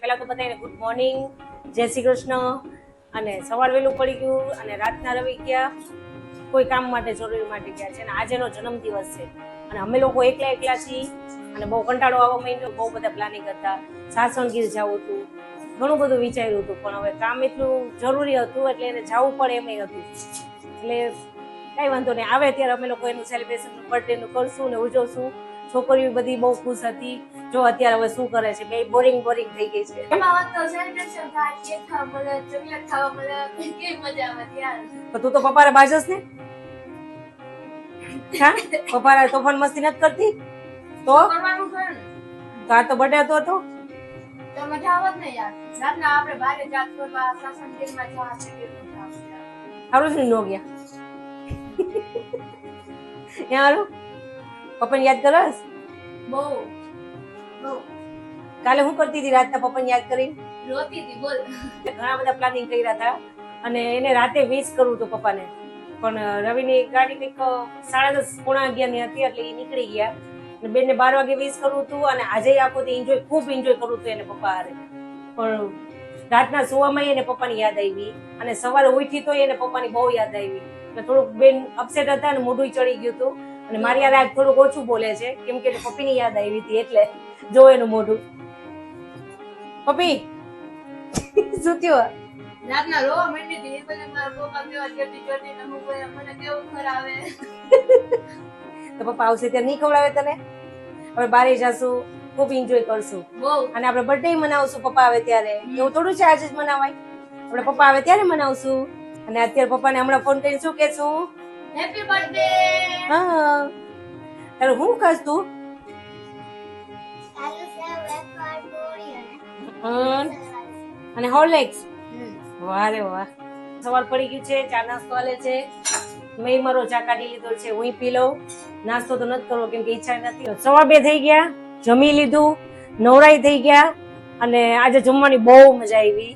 પહેલા તો બધાને ગુડ મોર્નિંગ, જય શ્રી કૃષ્ણ. અને સવાર વહેલું પડી ગયું અને રાતના રવિ ગયા કોઈ કામ માટે, જરૂરી માટે ગયા છે. અને આજેનો જન્મદિવસ છે અને અમે લોકો એકલા છીએ અને બહુ કંટાળો આવવા માંડ્યો. બહુ બધા પ્લાનિંગ હતા, સાસણગીર જવું હતું, ઘણું બધું વિચાર્યું હતું, પણ હવે કામ એટલું જરૂરી હતું એટલે એને જવું પડે એમ હતું. એટલે કઈ વાંધો નહીં, આવે ત્યારે અમે લોકો એનું સેલિબ્રેશન બર્થડેનું કરશું ને ઉજવશું. છોકરીઓ બધી બહુ ખુશ હતી. જો અત્યારે હવે શું કરે છે, બે બોરિંગ થઈ ગઈ છે. તું તો પપ્પાને બાજસ ને, હા પપ્પા તોફાન મસ્તી નથી કરતી તો તાર તો બર્થડે હતો તો મજા આવત ને યાર. રાતના આપણે બહાર જાત કરવા સાસણગીરમાં જવા સારું છે નો ગયા યાર. પપ્પાને યાદ કરસ બહુ બહુ. કાલે હું કરતી હતી રાતના પપ્પાને યાદ કરીને? રોતી હતી બોલ. ઘણા બધા પ્લાનિંગ કર્યા હતા અને એને રાતે વિશ કરવું હતું પપ્પાને, પણ રવિની ગાડી કંઈક 10:30 પોણા 11 ની હતી એટલે એ નીકળી ગયા. અને બેનને 12 વાગે વિશ કરવું હતું અને આજે આખો દી ખૂબ એન્જોય કરવું હતું એને પપ્પા હારે. પણ રાતના સુવામાં એને પપ્પાની યાદ આવી અને સવારે ઉઠી તો એને પપ્પાની બહુ યાદ આવી. એટલે થોડુંક બેન અપસેટ હતા અને મોઢું ચડી ગયું હતું. અને મારી યાદ આજ થોડુંક ઓછું બોલે છે કેમ કે પપ્પીની યાદ આવી હતી એટલે જો એનું મોઢું. પપ્પી શું થયું? રાતના રોવા માંડી હતી. એ બને મારા પપ્પા કેવા ચડી ને હું મને કેવું ખરાવે. તો પપ્પા આવશે ત્યારે નહીં ખવડાવે તને? હવે બારે જાશું, ખૂબ એન્જોય કરશું બહુ. અને આપણે બર્થડે મનાવશું પપ્પા આવે ત્યારે. એવું થોડું છે આજે જ મનાવાય, આપણે પપ્પા આવે ત્યારે મનાવશું. અને અત્યારે પપ્પાને હમણાં ફોન કરીને શું કહેશું? Happy birthday. હા તારું શું ખાસ તું? અને હોર્લિક્સ. વાહ રે વાહ. સવાર પડી ગયું છે, ચા નાસ્તો આલે છે. મેં મારો ચા કાઢી લીધો છે, હું પી લઉં. નાસ્તો તો નથી કરવો કેમ કે ઈચ્છા નથી. સવા 2 થઈ ગયા, જમી લીધું, નવરાઈ થઈ ગયા અને આજે જમવાની બહુ મજા આવી.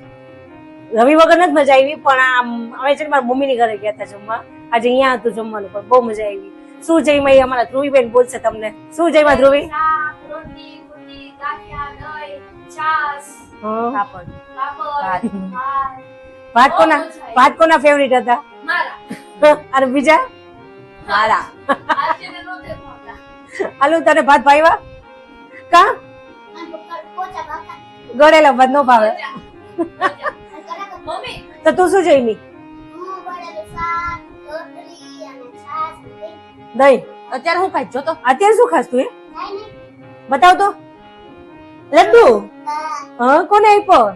રવિ વગર નથી મજા આવી, પણ આમ અમે છે ને મારા મમ્મીની ઘરે ગયા હતા જમવા. આજે અહીંયા હતું જમવાનું પણ બહુ મજા આવી. શું જઈમાં અમારા ધ્રુવીબેન બોલશે તમને. શું જઈમાં ધ્રુવી? રોટી, પૂરી, ગાંઠિયા, દહીં, છાશ, પાપડ. પાપડ, ભાત કોના ફેવરિટ હતા? મારા. અને બીજા? મારા. આજે ને નહોતે ખાતા. આલુ તને ભાત ભાવ્યા? કા ગળેલા ભાત નો ભાવે? મમ્મી તો તું શું જઈમી? દહીં. અત્યારે હું ખાઈ? જો તો અત્યારે શું ખાસ તું? એ બતાવ તો. લડ્ડુ? હા કોને આપ્યો?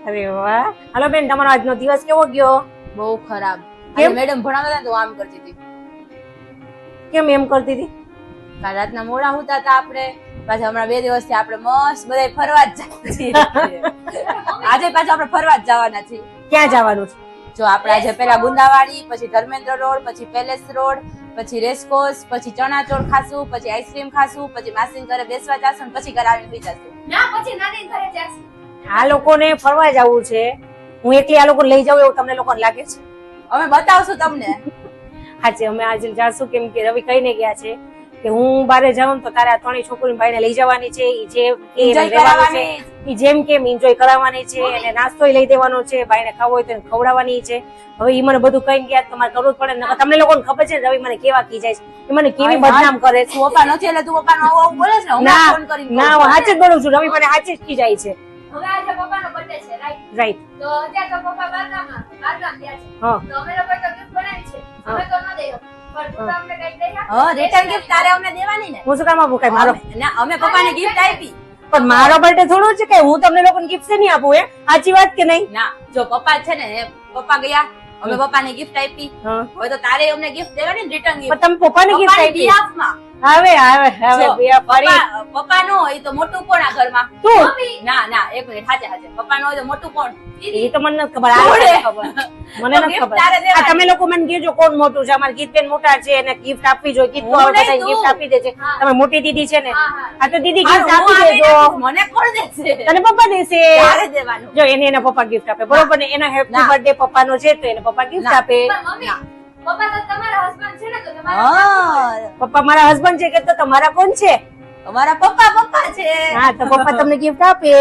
અરે વાહ. હાલો બેન, તમારો આજનો દિવસ કેવો ગયો? બહુ ખરાબ. કેમ? મેડમ ભણાવતા હતા તો આમ કરતી હતી. કેમ એમ કરતી હતી? કાલ રાતના મોડા હોતા હતા આપણે. પાછા હમણાં 2 દિવસથી આપણે મસ્ત બધા ફરવા જ જાય છીએ. આજે પાછા આપણે ફરવા જ જવાના છીએ. ક્યાં જવાનું છે? જો આપણે આજે પેલા ગુંદાવાડી, પછી ધર્મેન્દ્ર રોડ, પછી પેલેસ રોડ, પછી રેસકોર્સ, પછી ચણાચોળ ખાશું, પછી આઈસ્ક્રીમ ખાશું, પછી માસીન ઘરે બેસવા જાશું, પછી ઘરે આવીને સુઈ જાશું. ના પછી નાની ઘરે જાશું. આ લોકોને ફરવા જવું છે, હું એકલી આ લોકો લઈ જાઉં એવું તમને લોકોને લાગે છે? અમે બતાવશું તમને. હાચે અમે આજે જાશું કેમ કે રવિ કહીને ગયા છે કે હું બારે જાઉં તો તારા 3 છોકરીને ભાઈને લઈ જવાની છે. જેમ કેમ એન્જોય કરાવવાની છે અને નાસ્તો લઈ દેવાનો છે. ભાઈને ખાવો હોય તો ખવડાવવાની છે. હવે ઈ મને બધું કહીને ગયા, તમારે કરવું જ પડે. નકર તમને લોકોને ખબર છે રવિ મને કેવા કી જાય છે, એ મને કેવી બદનામ કરે છે. તું પપ્પા નથી એટલે તું પપ્પાનો આવું બોલે છે ને. હું ફોન કરીને ના હું સાચે જ બોલું છું. રવિ મને સાચે જ કી જાય છે. હવે આજે પપ્પાનો બર્થડે છે, રાઈટ. તો અત્યારે તો પપ્પા બારગામ ગયા છે. હા તો અમે લોકો તો ગિફ્ટ બનાવી છે. અમે તો ન દઈએ, પણ તું તો અમને કઈ દઈ આપ. હા, રિટર્ન ગિફ્ટ તારે અમને દેવાની ને. હું શું કામ આપું? કઈ મારો ના, અમે પપ્પાને ગિફ્ટ આપી. પણ મારો બર્થડે થોડો છે કે હું તમને લોકોને ગિફ્ટ નહીં આપું? એ સાચી વાત કે નહીં? ના, જો પપ્પા છે ને, પપ્પા ગયા, અમે પપ્પાને ગિફ્ટ આપી. હવે તો તારે અમને ગિફ્ટ દેવાની ને, રિટર્ન ગિફ્ટ. તમે પપ્પાને ગિફ્ટ આપી? બિહાફમાં. હવે પપ્પા નો હોય તો મોટું કોણ આ ઘરમાં? તું? ના, એક મિનિટ, હાચે પપ્પા નો હોય તો મોટું કોણ? એ તો મને નથી ખબર. મને નથી ખબર. આ તમે લોકો મને કહેજો કોણ મોટું છે. અમારા ગીતબેન મોટા છે અને ગિફ્ટ આપવી જોઈએ. ગીત તો બધાને ગિફ્ટ આપી દે છે. તમે મોટી દીદી છે ને, આ તો દીદી ગિફ્ટ આપી દેજો. મને કોણ દેશે? તને પપ્પા દેશે. તારે દેવાનું. જો એને એના પપ્પા ગિફ્ટ આપે, બરોબર ને? એના હેપી બર્થડે પપ્પાનો છે તો એને પપ્પા ગિફ્ટ આપે. પણ મમ્મી પપ્પા તો તમારા હસબન્ડ છે ને, તો તમારા પપ્પા મારા હસબન્ડ છે કે તો તમારા કોણ છે? અમારા પપ્પા છે. હા તો પપ્પા તમને ગિફ્ટ આપે.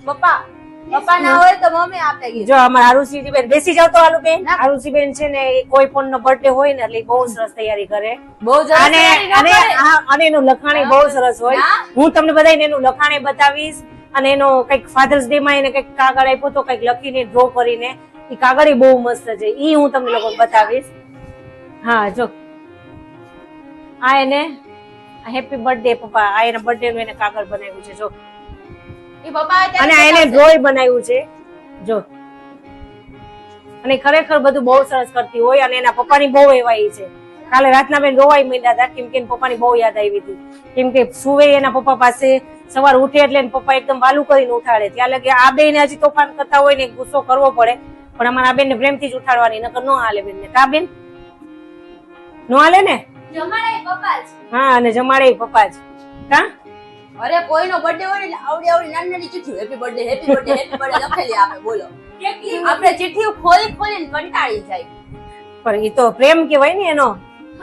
પપ્પા ના હોય તો મમ્મી આપે gift. જો અમારા આરુષી બેન બેસી જાવ તો આલુ બેન. આરુષી બેન છે ને એ કોઈ પણ નો બર્થડે હોય ને એટલે ઈ બહુ સરસ તૈયારી કરે. બહુ સરસ અને તૈયારી ન અને કરે. હા, અને એનું લખાણ બહુ સરસ હોય. ના. હું તમને બધાને એનું લખાણ બતાવીશ અને એનો કઈક ફાધર્સ ડે માં એને કઈક કાગળ આપ્યો તો કઈક લખીને ડ્રો કરીને ઈ કાગળ બહુ મસ્ત છે. ઈ હું તમને લોકો બતાવીશ. હા જો આ એને હેપી બર્થડે પપ્પા, આ એના બર્થડે નું એને કાગળ બનાવ્યું છે જો. ઈ પપ્પા અને આ એને ડ્રોય બનાવ્યું છે જો. અને ખરેખર બધું બહુ સરસ કરતી હોય અને એના પપ્પાની બહુ એવાઈ છે. કાલે રાતના બેન રોવાઈ માંડ્યા હતા કેમ કે એના પપ્પાની બહુ યાદ આવી હતી. કેમ કે સુવે એના પપ્પા પાસે, સવાર ઉઠે એટલે એના પપ્પા એકદમ વાલું કરીને ઉઠાડે. ત્યાં લગે આ બેન હજી તોફાન કરતા હોય ને ગુસ્સો કરવો પડે, પણ અમારા આ બેન ને પ્રેમથી જ ઉઠાડવાની, નકર ન હાલે બેન ને. કા બેન નો હાલે ને? જમાડે પપ્પા જ. હા અને જમાડે પપ્પા જ. કા અરે કોઈનો બર્થડે હોય ને એટલે આવડી નાની નાની ચિઠ્ઠી હેપી બર્થડે લખેલી આપે. બોલો આપણે ચિઠ્ઠીઓ ખોલીને કંટાળી જાય. પણ ઈ તો પ્રેમ કેવાય ને એનો.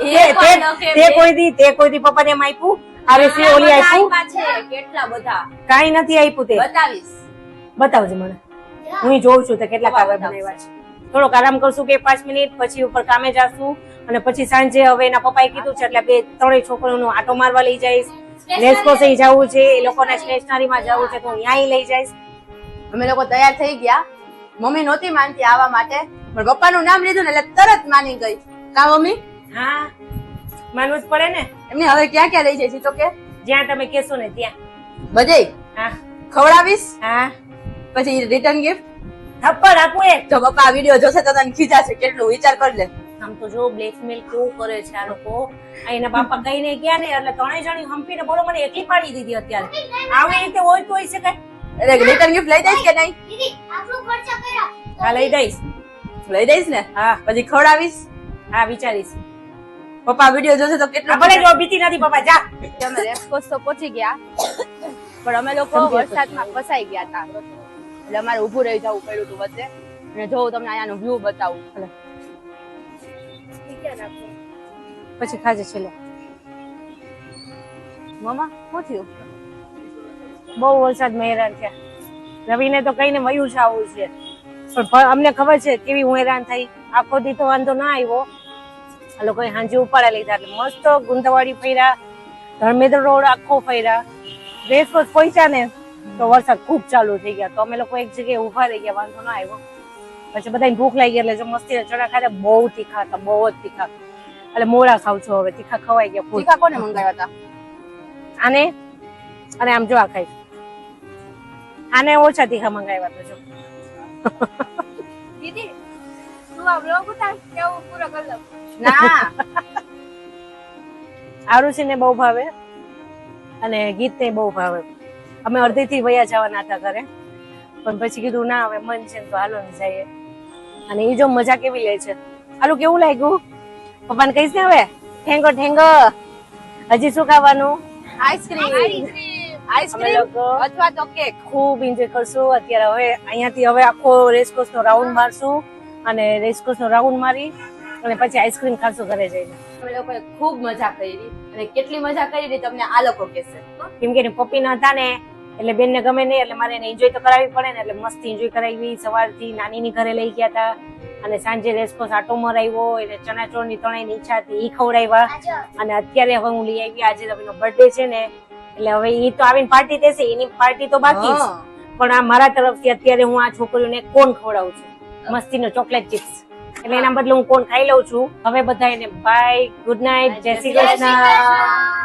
એ પણ લખે તે કોઈ દી પપ્પાને એમ આપ્યું? આવે છે ઓલી આપ્યું? આપ્યા છે કેટલા બધા કાઈ નથી આપ્યું તે. બતાવીશ. બતાવજો મને, હું જોઉં છું તો કેટલા કાગળ બનાવ્યા છે. થોડોક આરામ કરશું કે 5 મિનિટ, પછી ઉપર કામે જાશું અને પછી સાંજે હવે એના પપ્પાએ કીધું છે એટલે બે ત્રણેય છોકરીઓનો આટો મારવા લઈ જઈશ. રેસકોર્સે જવું છે, એ લોકોને સ્ટેશનરી માં જવું છે તો હું ત્યાંય લઈ જઈશ. અમે લોકો તૈયાર થઈ ગયા. મમ્મી નહોતી માનતી આવવા માટે, પણ પપ્પાનું નામ લીધું ને એટલે તરત માની ગઈ. કા મમ્મી? હા માનવું જ પડે ને. એમને હવે ક્યાં ક્યાં લઈ જઈશ તો કે? જ્યાં તમે કહેશો ને ત્યાં. બધે હા ખવડાવીશ, હા પછી રિટર્ન ગિફ્ટ. થપ્પડ આપું એક. જો પપ્પા આ વિડીયો જોશે તો તને ખીજાશે કેટલું, વિચાર કર લે. આમ તો જો બ્લેકમેલ કેવું કરે છે આ લોકો. આ એના બાપા કહીને ગયા ને એટલે ત્રણેય જણી હંપીને બોલો મને એકલી પાડી દીધી અત્યારે. આવી રીતે હોય તો હોય છે કઈ. એટલે રિટર્ન ગિફ્ટ લઈ દઈશ કે નહીં? દીદી આટલું ખર્ચા કર્યા. હા લઈ દઈશ. લઈ દઈશ ને. હા પછી ખવડાવીશ. હા વિચારીશ. પપ્પા વિડીયો જોશે તો કેટલું. ભલે જો બીતી નથી પપ્પા જા. અમે રેસકોર્સ તો પહોંચી ગયા, પણ અમે લોકો વરસાદમાં ફસાઈ ગયા હતા એટલે અમારે ઊભું રહી જવું પડ્યું હતું વચ્ચે. અને જો તમને અહીંયાનો વ્યૂ બતાવું. પછી ખાજે છેલ્લે. મમ્મા શું થયું? બહુ વરસાદમાં હેરાન થયા. રવિને તો કઈને વયું છે આવું છે, પણ અમને ખબર છે કેવી હું હેરાન થઈ. આખો દી તો વાંધો ના આવ્યો. આ લોકોએ હાંજે ઉપાડા લીધા એટલે મસ્ત ગુંદાવાડી ફર્યા, ધર્મેન્દ્ર રોડ આખો ફર્યા. રેસકોર્સ પહોંચ્યા ને તો વરસાદ ખૂબ ચાલુ થઈ ગયા. તો અમે લોકો એક જગ્યાએ ઉભા રહી ગયા, વાંધો ના આવ્યો. પછી બધાને ભૂખ લાગી એટલે જો મસ્તી ચણા ખાધા. બહુ તીખા હતા, બહુ જ તીખા. એટલે મોડા ખાવ છો હવે, તીખા ખવાઈ ગયા. તીખા કોને મંગાવ્યા હતા? આને અને આમ જો આ ખાઈ. આને ઓછા તીખા મંગાવ્યા હતા જો. દીદી તું આ વ્લોગ ઉતાર કેવું પૂરો કરી લઉં. ના આરુષિને બહુ ભાવે અને ગીતને બહુ ભાવે. અમે અડધીથી વયા જવાના હતા ઘરે, પણ પછી કીધું ના હવે મન છે તો હાલો ને જઈએ. અને એ જો મજા કેવી લે છે. હાલું કેવું લાગ્યું? પપ્પાને કહીશ ને હવે ઠેંગો ઠેંગો. હજી શું ખાવાનું? આઈસ્ક્રીમ. અમે આઈસ્ક્રીમ લોકો અથવા તો કેક. ખૂબ એન્જોય કરશું. અત્યારે હવે અહીંયાથી હવે આખો રેસકોર્સ નો રાઉન્ડ મારશું અને રેસકોર્સ નો રાઉન્ડ મારી અને પછી આઈસ્ક્રીમ ખાશું ઘરે જઈને. અમે લોકોએ ખૂબ મજા કરી અને કેટલી મજા કરી તમને આ લોકો કહેશે. કેમ કે પપ્પી ના હતા ને એટલે બેન ને ગમે નહીં એટલે મારે એને એન્જોય તો કરાવવી પડે ને, એટલે મસ્ત એન્જોય કરાવી. સવારથી નાનીની ઘરે લઈ ગયા હતા અને સાંજે રેસકોર્સ આટો મરાવ્યો. એટલે ચણાચોળ ની ત્રણેયની ઈચ્છા હતી ઈ ખવડાવ્યા. અને અત્યારે હવે હું લઈ આવી, આજે રવિનો બર્થડે છે ને એટલે હવે ઈ તો આવીને પાર્ટી દેશે, એની પાર્ટી તો બાકી છે. પણ આ મારા તરફથી અત્યારે હું આ છોકરીઓને કોણ ખવડાવું છું મસ્તીનો ચોકલેટ ચિપ્સ. એટલે એના બદલે હું કોણ ખાઈ લઉં છું. હવે બધા એને બાય, ગુડ નાઇટ, જય શ્રી કૃષ્ણ.